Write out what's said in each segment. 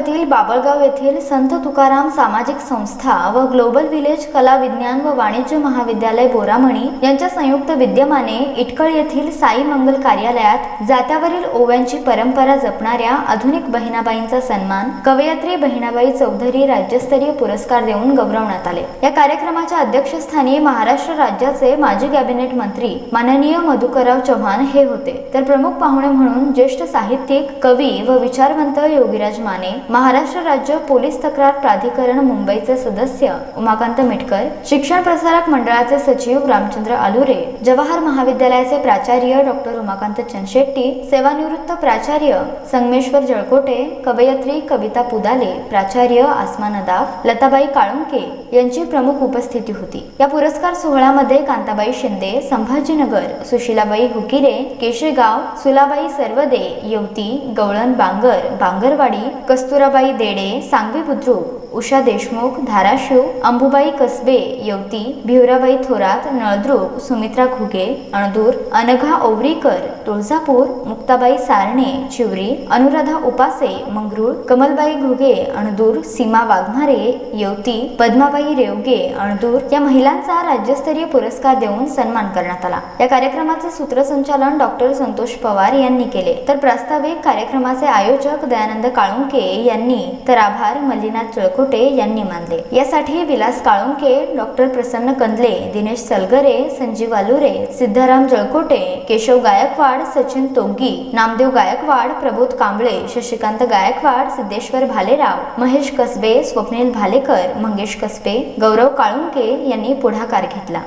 तालुक्यातील बाभळगाव येथील संत तुकाराम सामाजिक संस्था व ग्लोबल विलेज कला विज्ञान व वाणिज्य महाविद्यालय बोरामणी यांच्या संयुक्त विद्यमाने इटकळ येथील साई मंगल कार्यालयात जात्यावरील ओव्यांची परंपरा जपणाऱ्या आधुनिक बहिणाबाईंचा सन्मान कवयित्री बहिणाबाई चौधरी राज्यस्तरीय पुरस्कार देऊन गौरवण्यात आले। या कार्यक्रमाच्या अध्यक्षस्थानी महाराष्ट्र राज्याचे माजी कॅबिनेट मंत्री माननीय मधुकरराव चव्हाण हे होते, तर प्रमुख पाहुणे म्हणून ज्येष्ठ साहित्यिक, कवी व विचारवंत योगीराज माने, महाराष्ट्र राज्य पोलीस तक्रार प्राधिकरण मुंबईचे सदस्य उमाकांत मिटकर, शिक्षण प्रसारक मंडळाचे सचिव रामचंद्र आलुरे, जवाहर महाविद्यालयाचे प्राचार्य डॉक्टर उमाकांत चनशेट्टी, सेवानिवृत्त प्राचार्य संगमेश्वर जळकोटे, कवयित्री कविता पुदाले, प्राचार्य आसमा नदाफ, लताबाई काळुंके यांची प्रमुख उपस्थिती होती। या पुरस्कार सोहळ्यामध्ये कांताबाई शिंदे, संभाजीनगर, सुशीलाबाई हुकिरे, केशेगाव, सुलाबाई सर्वदे, येवती, गवळण बांगर, बांगरवाडी, कस्तुराबाई देडे, सांगवी बुद्रुक, उषा देशमुख, धाराशिव, अंबुबाई कसबे, येवती, भिवराबाई थोरात, नळदुर्ग, सुमित्रा घुगे, अणदूर, अनघा ओवरीकर, तुळजापूर, मुक्ताबाई सारणे, चिवरी, अनुराधा उपासे, मंगरूळ, कमलबाई घुगे, अणदूर, सीमा वाघमारे, येवती, पद्माबाई रेवगे, अणदूर या महिलांचा राज्यस्तरीय पुरस्कार देऊन सन्मान करण्यात आला। या कार्यक्रमाचे सूत्रसंचालन डॉक्टर संतोष पवार यांनी केले, तर प्रास्ताविक कार्यक्रमाचे आयोजक दयानंद काळुंके यांनी, तर आभार मल्लीनाथ जळकोटे यांनी मानले। यासाठी विलास काळुंके, डॉक्टर प्रसन्न कंदले, दिनेश सलगरे, संजीव आलुरे, सिद्धाराम जळकोटे, केशव गायकवाड, सचिन तोग्गी, नामदेव गायकवाड, प्रबोध कांबळे, शशिकांत गायकवाड, सिद्धेश्वर भालेराव, महेश कसबे, स्वप्नील भालेकर, मंगेश कसबे, गौरव काळुंके यांनी पुढाकार घेतला।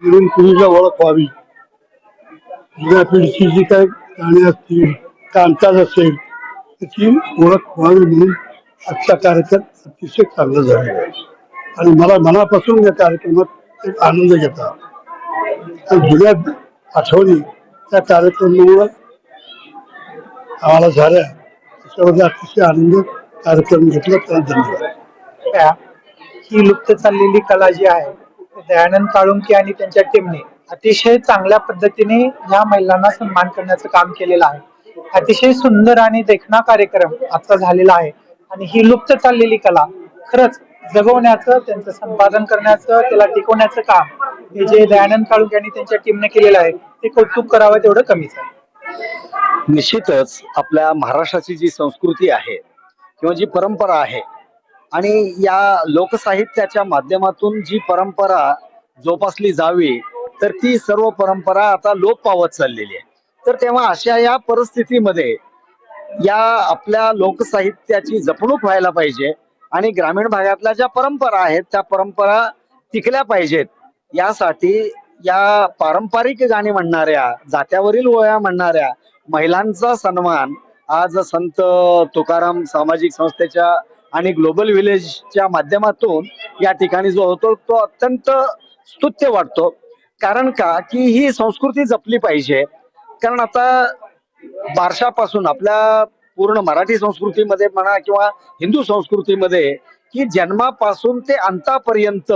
पिढीला ओळख व्हावी, जुन्या पिढीची जी काही गाणी असतील, कामकाज असेल त्याची ओळख व्हावी म्हणून आजचा कार्यक्रम अतिशय चांगला झालेला आहे आणि मला मनापासून या कार्यक्रमात एक आनंद घेता। जुन्या आठवणी त्या कार्यक्रमामुळे आम्हाला झाल्या, त्याच्यामध्ये अतिशय आनंद कार्यक्रम घेतला, त्याला धन्यवाद। ही लुप्त चाललेली कला जी आहे दयानंद काळुंके आणि त्यांच्या टीमने अतिशय चांगल्या पद्धतीने या महिलांना सन्मान करण्याचं काम केलेलं आहे। अतिशय सुंदर आणि देखणा कार्यक्रम आता झालेला आहे आणि ही लुप्त चाललेली कला खरंच जगवण्याचं, त्यांचं संपादन करण्याचं, त्याला टिकवण्याचं काम हे जे दयानंद काळुंके आणि त्यांच्या टीमने केलेलं आहे ते कौतुक करावं तेवढं कमीच आहे। निश्चितच आपल्या महाराष्ट्राची जी संस्कृती आहे किंवा जी परंपरा आहे आणि या लोकसाहित्याच्या माध्यमातून जी परंपरा जोपासली जावी तर ती सर्व परंपरा आता लोप पावत चाललेली आहे। तर तेव्हा अशा या परिस्थितीमध्ये या आपल्या लोकसाहित्याची जपणूक व्हायला पाहिजे आणि ग्रामीण भागातल्या ज्या परंपरा आहेत त्या परंपरा टिकल्या पाहिजेत। यासाठी या पारंपरिक गाणी म्हणणाऱ्या, जात्यावरील ओव्या म्हणणाऱ्या महिलांचा सन्मान आज संत तुकाराम सामाजिक संस्थेच्या आणि ग्लोबल विलेजच्या माध्यमातून या ठिकाणी जो होतो तो अत्यंत स्तुत्य वाटतो। कारण का की ही संस्कृती जपली पाहिजे। कारण आता बारशापासून आपल्या पूर्ण मराठी संस्कृतीमध्ये म्हणा किंवा हिंदू संस्कृतीमध्ये की जन्मापासून ते अंतापर्यंत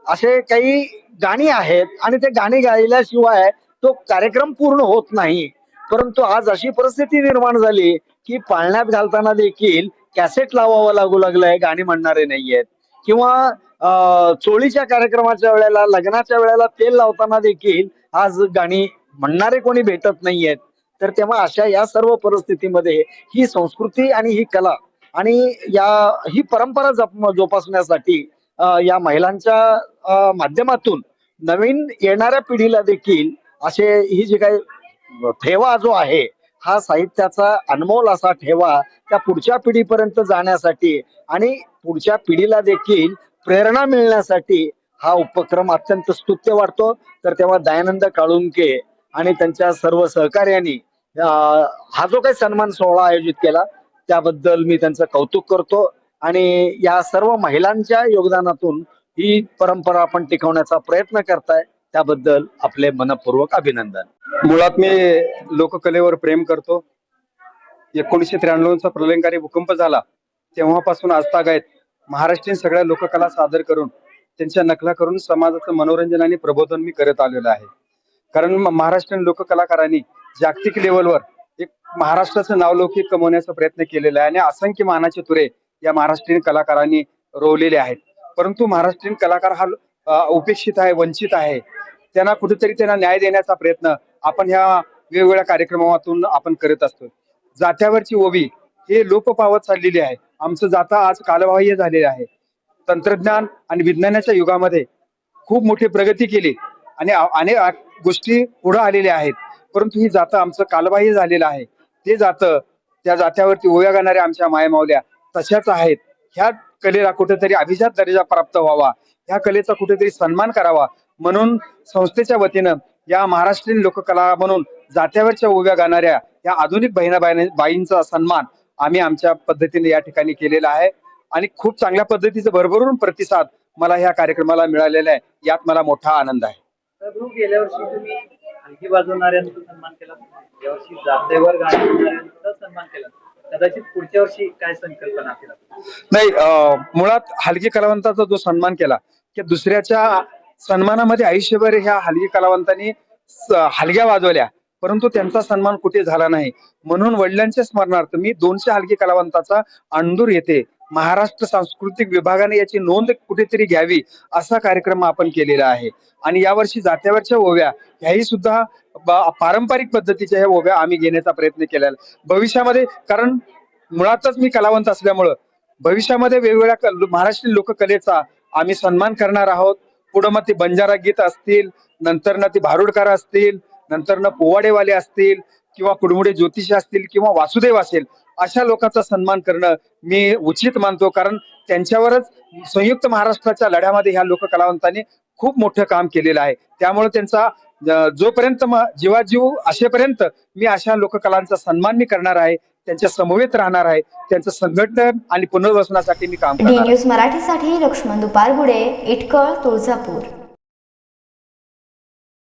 असे काही गाणी आहेत आणि ते गाणी गायल्याशिवाय तो कार्यक्रम पूर्ण होत नाही। परंतु आज अशी परिस्थिती निर्माण झाली की पाळण्यात घालताना देखील कॅसेट लावावं लागू लागलंय, गाणी म्हणणारे नाहीयेत किंवा चोळीच्या कार्यक्रमाच्या वेळेला, लग्नाच्या वेळेला तेल लावताना देखील आज गाणी म्हणणारे कोणी भेटत नाहीयेत। तर तेव्हा अशा या सर्व परिस्थितीमध्ये ही संस्कृती आणि ही कला आणि ही परंपरा जोपासण्यासाठी या महिलांच्या माध्यमातून नवीन येणाऱ्या पिढीला देखील असे ही जी काही ठेवा जो आहे हा साहित्याचा अनमोल असा ठेवा त्या पुढच्या पिढीपर्यंत जाण्यासाठी आणि पुढच्या पिढीला देखील प्रेरणा मिळण्यासाठी हा उपक्रम अत्यंत स्तुत्य वाटतो। तर तेव्हा दयानंद काळुंके आणि त्यांच्या सर्व सहकार्यांनी हा जो काही सन्मान सोहळा आयोजित केला त्याबद्दल मी त्यांचं कौतुक करतो आणि या सर्व महिलांच्या योगदानातून ही परंपरा आपण टिकवण्याचा प्रयत्न करताय त्याबद्दल आपले मनपूर्वक अभिनंदन। मुळात मी लोककलेवर प्रेम करतो। 1993 चा प्रलयंकारी भूकंप झाला तेव्हापासून आजतागायत महाराष्ट्रीयन सगळ्या लोककला सादर करून त्यांच्या नकला करून समाजाचं मनोरंजन आणि प्रबोधन मी करत आलेलो आहे। कारण महाराष्ट्रीयन लोककलाकारांनी जागतिक लेवलवर एक महाराष्ट्राचं नावलौकिक कमवण्याचा प्रयत्न केलेला आहे आणि असंख्य मानाचे तुरे या महाराष्ट्रीयन कलाकारांनी रोवलेले आहेत. परंतु महाराष्ट्रीयन कलाकार हा उपेक्षित आहे, वंचित आहे. त्यांना कुठेतरी त्यांना न्याय देण्याचा प्रयत्न आपण ह्या वेगवेगळ्या कार्यक्रमातून आपण करत असतो. जात्यावरची ओवी हे लोप पावत चाललेली आहे. आमचं जाता आज कालबाह्य झालेलं आहे. तंत्रज्ञान आणि विज्ञानाच्या युगामध्ये खूप मोठी प्रगती केली आणि अनेक गोष्टी पुढे आलेल्या आहेत. परंतु ही जातं आमचं कालबाह्य झालेलं आहे. ते जातं, त्या जात्यावरती ओव्या गाणाऱ्या आमच्या मायमावल्या तशाच आहेत. ह्या कलेला कुठेतरी अभिजात दर्जा प्राप्त व्हावा, ह्या कलेचा कुठेतरी सन्मान करावा म्हणून संस्थेच्या वतीनं या महाराष्ट्रीयन लोककला म्हणून जात्यावरच्या ओव्या गाणाऱ्या या आधुनिक बाईंचा सन्मान आम्ही आमच्या पद्धतीने या ठिकाणी केलेला आहे आणि खूप चांगल्या पद्धतीचा भरभरून प्रतिसाद मला ह्या कार्यक्रमाला मिळालेला आहे. यात मला मोठा आनंद आहे. गेल्या वर्षी तुम्ही हलकी वाजवणाऱ्यांचा सन्मान केला, यावर्षी जात्यावर गाणी म्हणणाऱ्यांचा सन्मान केला. कदाचित पुढच्या वर्षी काय संकल्पना असेल? नाही, मुळात हलकी कलावंताचा जो सन्मान केला की दुसऱ्याच्या सन्मानामध्ये आयुष्यभर ह्या हलकी कलावंतांनी हलग्या वाजवल्या, परंतु त्यांचा सन्मान कुठे झाला नाही. म्हणून वडिलांच्या स्मरणार्थ मी 200 हलकी कलावंताचा अंदूर येथे महाराष्ट्र सांस्कृतिक विभागाने याची नोंद कुठेतरी घ्यावी असा कार्यक्रम आपण केलेला आहे. आणि यावर्षी जात्यावरच्या ओव्या ह्याही सुद्धा पारंपरिक पद्धतीच्या ह्या ओव्या आम्ही घेण्याचा प्रयत्न केलेला आहे. भविष्यामध्ये, कारण मुळातच मी कलावंत असल्यामुळं भविष्यामध्ये वेगवेगळ्या महाराष्ट्रीयन लोककलेचा आम्ही सन्मान करणार आहोत. पुढं मग ते बंजारा गीत असतील, नंतर ना ते भारुडकार असतील, नंतर ना पोवाडेवाले असतील किंवा कुडमुडे ज्योतिषी असतील किंवा वासुदेव असेल, अशा लोकांचा सन्मान करणं मी उचित मानतो. कारण त्यांच्यावरच संयुक्त महाराष्ट्राच्या लढ्यामध्ये ह्या लोककलावंतांनी खूप मोठं काम केलेलं आहे. त्यामुळे त्यांचा जोपर्यंत जीवाजीव असेपर्यंत मी अशा लोककलांचा सन्मान मी करणार आहे, त्यांच्या समवेत राहणार आहे. त्यांचं संघटन आणि पुनर्वसनासाठी मी काम करणार आहे. डी न्यूज मराठीसाठी लक्ष्मण दुपारगुडे, इटकळ, तुळजापूर.